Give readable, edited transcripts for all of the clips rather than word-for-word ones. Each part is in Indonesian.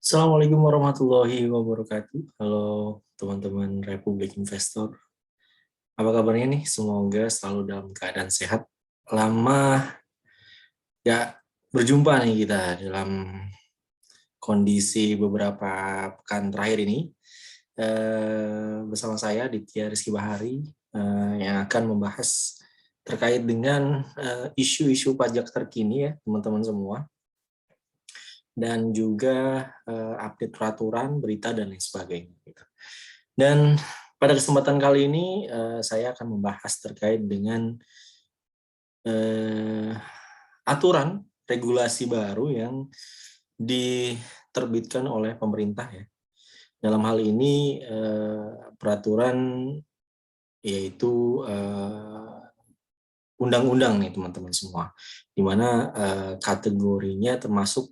Assalamualaikum warahmatullahi wabarakatuh. Halo teman-teman Republik Investor. Apa kabarnya nih? Semoga selalu dalam keadaan sehat. Lama gak berjumpa nih kita dalam kondisi beberapa pekan terakhir ini. Bersama saya Ditya Rizky Bahari yang akan membahas terkait dengan isu-isu pajak terkini ya teman-teman semua. Dan juga update peraturan, berita, dan lain sebagainya. Dan pada kesempatan kali ini saya akan membahas terkait dengan aturan regulasi baru yang diterbitkan oleh pemerintah ya. Dalam hal ini peraturan yaitu undang-undang nih teman-teman semua, di mana kategorinya termasuk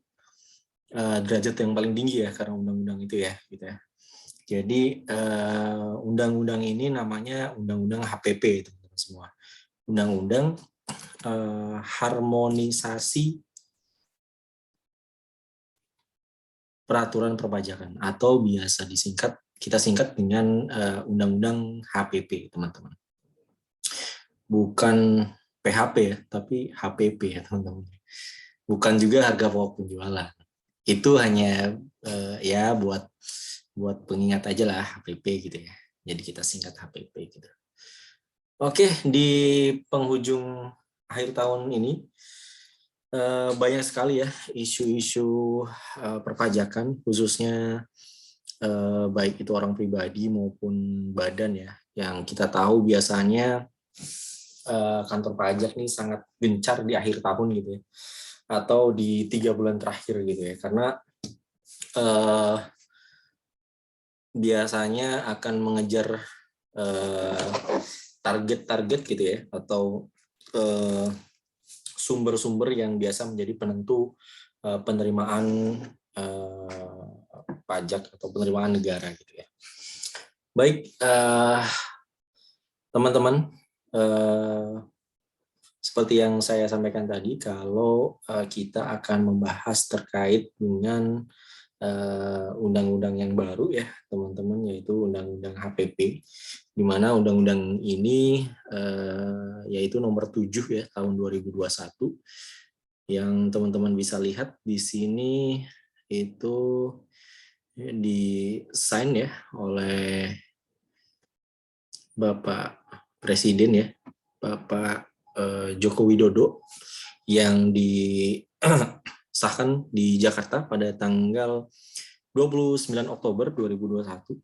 derajat yang paling tinggi ya karena undang-undang itu ya gitu ya. Jadi undang-undang ini namanya Undang-Undang HPP teman-teman semua. Undang-undang harmonisasi peraturan perpajakan atau biasa kita singkat dengan Undang-Undang HPP teman-teman. Bukan PHP ya, tapi HPP ya teman-teman. Bukan juga harga pokok penjualan. Itu hanya ya buat pengingat aja lah HPP gitu ya. Jadi kita singkat HPP gitu. Oke, di penghujung akhir tahun ini banyak sekali ya isu-isu perpajakan, khususnya baik itu orang pribadi maupun badan ya. Yang kita tahu biasanya kantor pajak nih sangat gencar di akhir tahun gitu ya, atau di 3 bulan terakhir gitu ya, karena biasanya akan mengejar target-target gitu ya, atau sumber-sumber yang biasa menjadi penentu penerimaan pajak atau penerimaan negara gitu ya. Baik, teman-teman, seperti yang saya sampaikan tadi, kalau kita akan membahas terkait dengan undang-undang yang baru ya teman-teman, yaitu Undang-Undang HPP, di mana undang-undang ini yaitu nomor 7 ya tahun 2021, yang teman-teman bisa lihat di sini itu di-sign ya oleh Bapak Presiden ya, Bapak Joko Widodo, yang disahkan di Jakarta pada tanggal 29 Oktober 2021,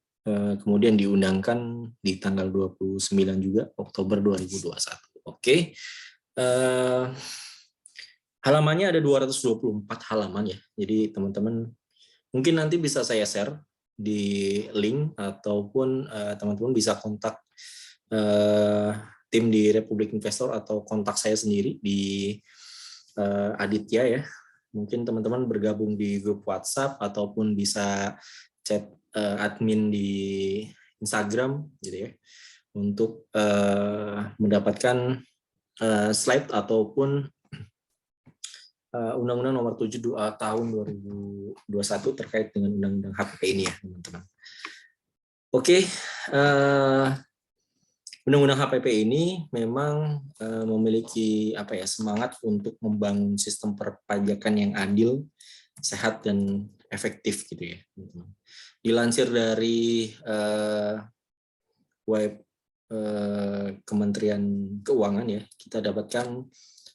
kemudian diundangkan di tanggal 29 juga Oktober 2021. Oke. Halamannya ada 224 halaman ya. Jadi teman-teman mungkin nanti bisa saya share di link, ataupun teman-teman bisa kontak tim di Republik Investor atau kontak saya sendiri di Aditya ya. Mungkin teman-teman bergabung di grup WhatsApp ataupun bisa chat admin di Instagram gitu ya, untuk mendapatkan slide ataupun Undang-Undang Nomor 7 tahun 2021 terkait dengan Undang-Undang HPP ini ya teman-teman. Oke, Undang-Undang HPP ini memang memiliki semangat untuk membangun sistem perpajakan yang adil, sehat, dan efektif gitu ya. Dilansir dari web Kementerian Keuangan ya, kita dapatkan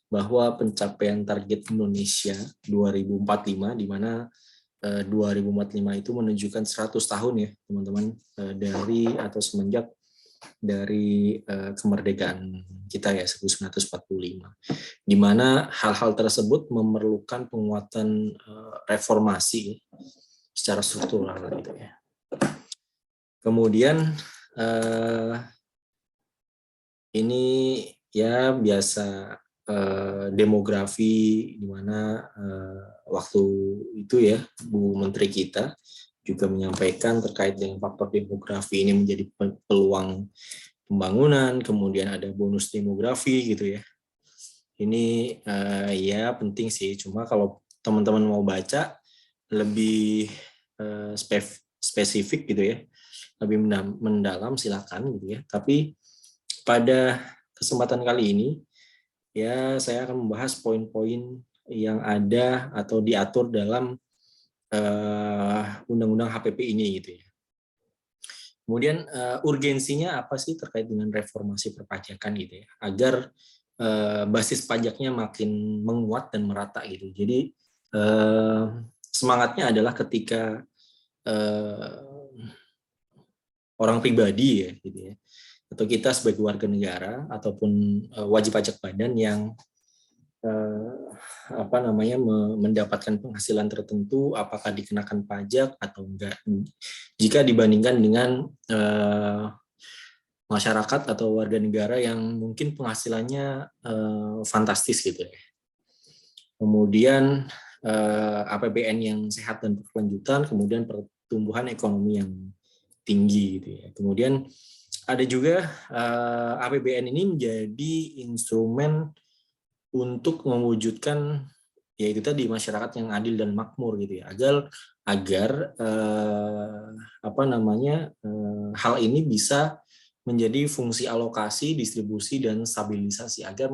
bahwa pencapaian target Indonesia 2045, di mana 2045 itu menunjukkan 100 tahun ya teman-teman, dari atau semenjak dari kemerdekaan kita ya 1945, di mana hal-hal tersebut memerlukan penguatan reformasi secara struktural gitu ya. Kemudian ini ya biasa demografi, di mana waktu itu ya Bu Menteri kita juga menyampaikan terkait dengan faktor demografi ini menjadi peluang pembangunan, kemudian ada bonus demografi gitu ya. Ini ya penting sih, cuma kalau teman-teman mau baca lebih spesifik gitu ya, lebih mendalam silakan gitu ya. Tapi pada kesempatan kali ini ya saya akan membahas poin-poin yang ada atau diatur dalam undang-undang HPP ini gitu ya. Kemudian urgensinya apa sih terkait dengan reformasi perpajakan gitu ya, agar basis pajaknya makin menguat dan merata gitu. Jadi semangatnya adalah ketika orang pribadi ya gitu ya, atau kita sebagai warga negara ataupun wajib pajak badan yang mendapatkan penghasilan tertentu, apakah dikenakan pajak atau enggak, jika dibandingkan dengan masyarakat atau warga negara yang mungkin penghasilannya fantastis gitu ya. Kemudian APBN yang sehat dan berkelanjutan, kemudian pertumbuhan ekonomi yang tinggi gitu ya. Kemudian ada juga APBN ini menjadi instrumen untuk mewujudkan yaitu tadi masyarakat yang adil dan makmur gitu ya, agar hal ini bisa menjadi fungsi alokasi, distribusi dan stabilisasi agar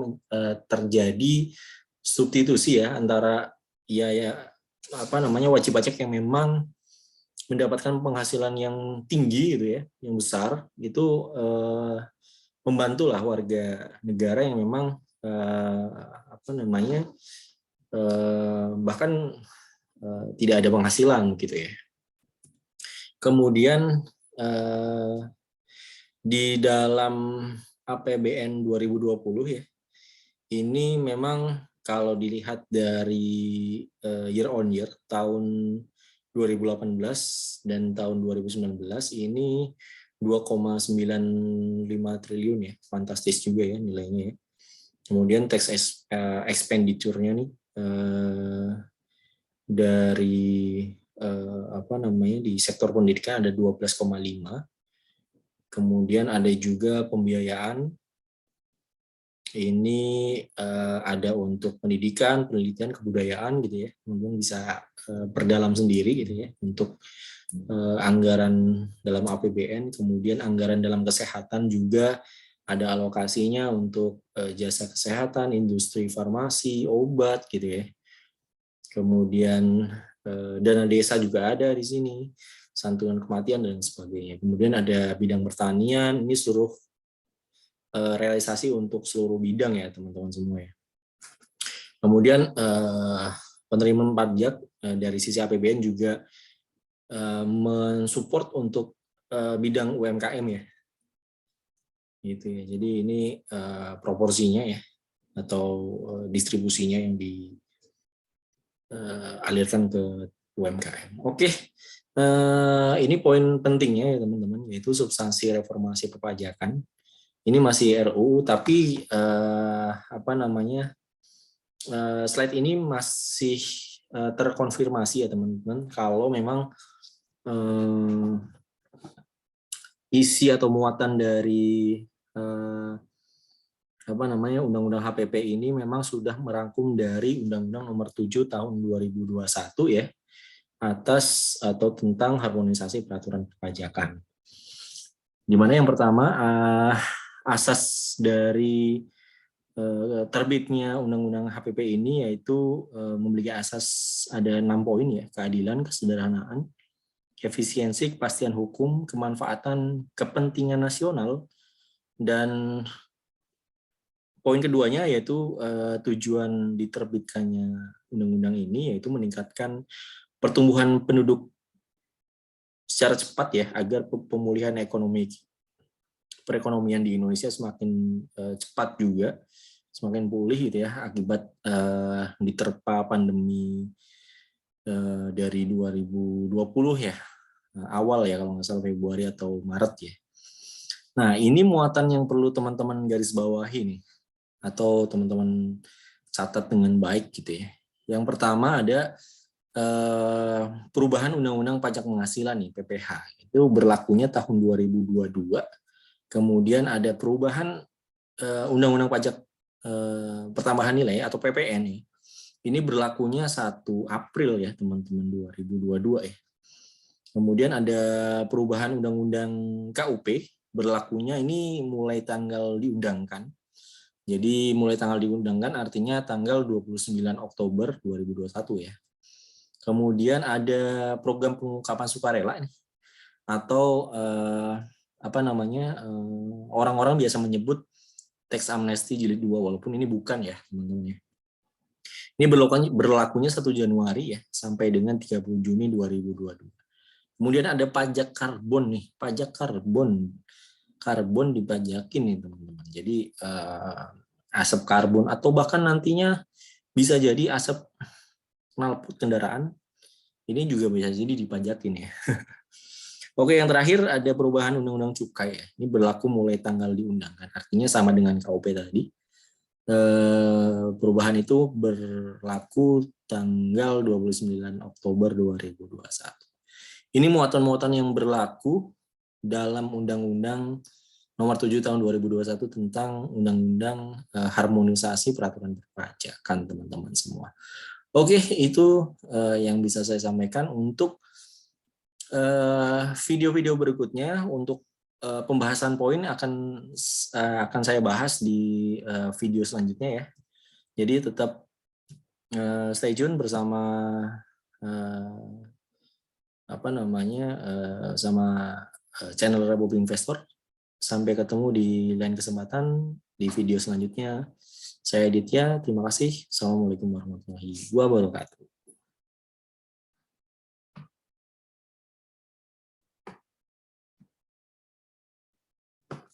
terjadi substitusi ya antara wajib pajak yang memang mendapatkan penghasilan yang tinggi gitu ya, yang besar, itu membantulah warga negara yang memang bahkan tidak ada penghasilan gitu ya. Kemudian di dalam APBN 2020 ya, ini memang kalau dilihat dari year on year tahun 2018 dan tahun 2019 ini 2,95 triliun ya, fantastis juga ya nilainya ya. Kemudian tax expenditure-nya nih dari di sektor pendidikan ada 12,5. Kemudian ada juga pembiayaan. Ini ada untuk pendidikan, penelitian, kebudayaan gitu ya. Kemudian bisa perdalam sendiri gitu ya untuk anggaran dalam APBN. Kemudian anggaran dalam kesehatan juga ada alokasinya untuk jasa kesehatan, industri farmasi, obat gitu ya. Kemudian dana desa juga ada di sini, santunan kematian dan sebagainya. Kemudian ada bidang pertanian, ini seluruh realisasi untuk seluruh bidang ya teman-teman semua ya. Kemudian penerimaan pajak dari sisi APBN juga mensupport untuk bidang UMKM ya. Gitu ya. Jadi ini proporsinya ya atau distribusinya yang dialirkan ke UMKM. Oke. Ini poin pentingnya ya teman-teman, yaitu substansi reformasi perpajakan. Ini masih RUU, tapi slide ini masih terkonfirmasi ya teman-teman, kalau memang isi atau muatan dari Undang-Undang HPP ini memang sudah merangkum dari Undang-Undang Nomor 7 Tahun 2021 ya, atas atau tentang harmonisasi peraturan perpajakan. Di mana yang pertama asas dari terbitnya Undang-Undang HPP ini yaitu memiliki asas ada 6 poin ya: keadilan, kesederhanaan, efisiensi, kepastian hukum, kemanfaatan kepentingan nasional, dan poin keduanya yaitu tujuan diterbitkannya undang-undang ini yaitu meningkatkan pertumbuhan penduduk secara cepat ya, agar pemulihan perekonomian di Indonesia semakin cepat juga, semakin pulih gitu ya, akibat diterpa pandemi dari 2020 ya, awal ya kalau nggak salah Februari atau Maret ya. Nah ini muatan yang perlu teman-teman garis bawahi nih, atau teman-teman catat dengan baik gitu ya. Yang pertama ada perubahan Undang-Undang Pajak Penghasilan nih, PPH. Itu berlakunya tahun 2022. Kemudian ada perubahan Undang-Undang Pajak Pertambahan Nilai atau PPN nih. Ini berlakunya 1 April ya teman-teman 2022 ya. Kemudian ada perubahan Undang-Undang KUP, berlakunya ini mulai tanggal diundangkan. Jadi mulai tanggal diundangkan artinya tanggal 29 Oktober 2021 ya. Kemudian ada program pengungkapan sukarela nih, atau orang-orang biasa menyebut teks amnesti jilid 2, walaupun ini bukan ya teman-teman. Ini berlakunya 1 Januari ya sampai dengan 30 Juni 2022. Kemudian ada pajak karbon nih, pajak karbon dipajakin nih teman-teman. Jadi asap karbon atau bahkan nantinya bisa jadi asap knalpot kendaraan ini juga bisa jadi dipajakin ya. Oke, yang terakhir ada perubahan Undang-Undang Cukai ya. Ini berlaku mulai tanggal diundangkan. Artinya sama dengan KUP tadi. Perubahan itu berlaku tanggal 29 Oktober 2021. Ini muatan-muatan yang berlaku dalam Undang-Undang Nomor 7 Tahun 2021 tentang Undang-Undang Harmonisasi Peraturan Perpajakan, teman-teman semua. Oke, itu yang bisa saya sampaikan untuk video-video berikutnya. Untuk pembahasan poin akan saya bahas di video selanjutnya ya. Jadi tetap stay tune bersama sama channel Rabobi Investor. Sampai ketemu di lain kesempatan di video selanjutnya. Saya Ditya, terima kasih. Assalamualaikum warahmatullahi wabarakatuh.